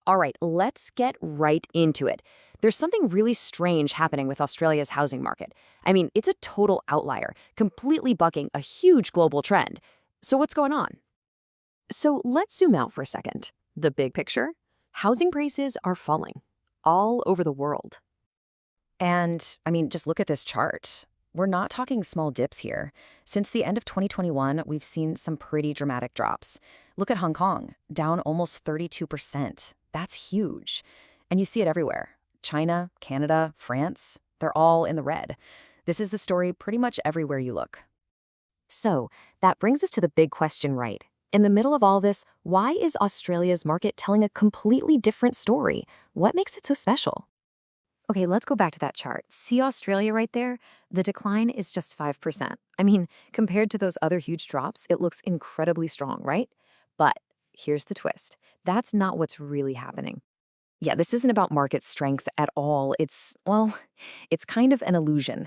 All right, let's get right into it. There's something really strange happening with Australia's housing market. I mean, it's a total outlier, completely bucking a huge global trend. So what's going on? So let's zoom out for a second. The big picture? Housing prices are falling all over the world. And, I mean, just look at this chart. We're not talking small dips here. Since the end of 2021, we've seen some pretty dramatic drops. Look at Hong Kong, down almost 32%. That's huge. And you see it everywhere. China, Canada, France, they're all in the red. This is the story pretty much everywhere you look. So, that brings us to the big question, right? In the middle of all this, why is Australia's market telling a completely different story? What makes it so special? Okay, let's go back to that chart. See Australia right there? The decline is just 5%. I mean, compared to those other huge drops, it looks incredibly strong, right? But here's the twist. That's not what's really happening. Yeah, this isn't about market strength at all. Well, it's kind of an illusion.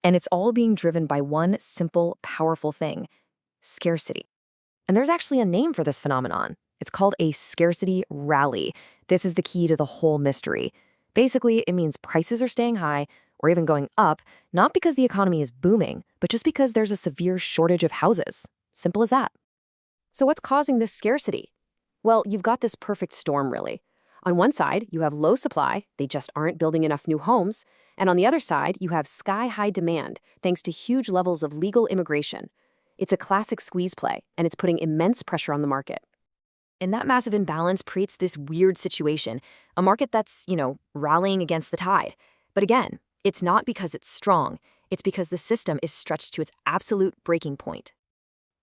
And it's all being driven by one simple, powerful thing: scarcity. And there's actually a name for this phenomenon. It's called a scarcity rally. This is the key to the whole mystery. Basically, it means prices are staying high or even going up, not because the economy is booming, but just because there's a severe shortage of houses. Simple as that. So what's causing this scarcity? Well, you've got this perfect storm, really. On one side, you have low supply, they just aren't building enough new homes. And on the other side, you have sky-high demand, thanks to huge levels of legal immigration. It's a classic squeeze play, and it's putting immense pressure on the market. And that massive imbalance creates this weird situation, a market that's, rallying against the tide. But again, it's not because it's strong, it's because the system is stretched to its absolute breaking point.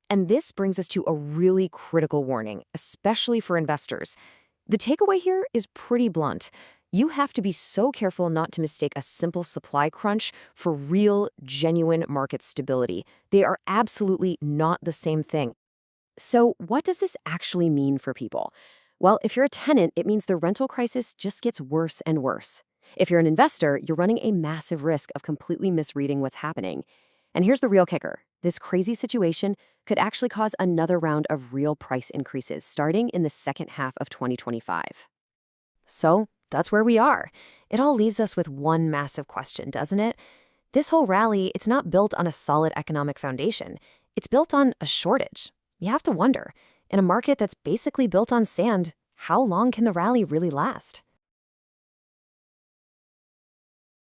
And this brings us to a really critical warning, especially for investors. The takeaway here is pretty blunt. You have to be so careful not to mistake a simple supply crunch for real, genuine market stability. They are absolutely not the same thing. So what does this actually mean for people? Well, if you're a tenant, it means the rental crisis just gets worse and worse. If you're an investor, you're running a massive risk of completely misreading what's happening. And here's the real kicker. This crazy situation could actually cause another round of real price increases starting in the second half of 2025. So that's where we are. It all leaves us with one massive question, doesn't it? This whole rally, it's not built on a solid economic foundation. It's built on a shortage. You have to wonder, in a market that's basically built on sand, how long can the rally really last?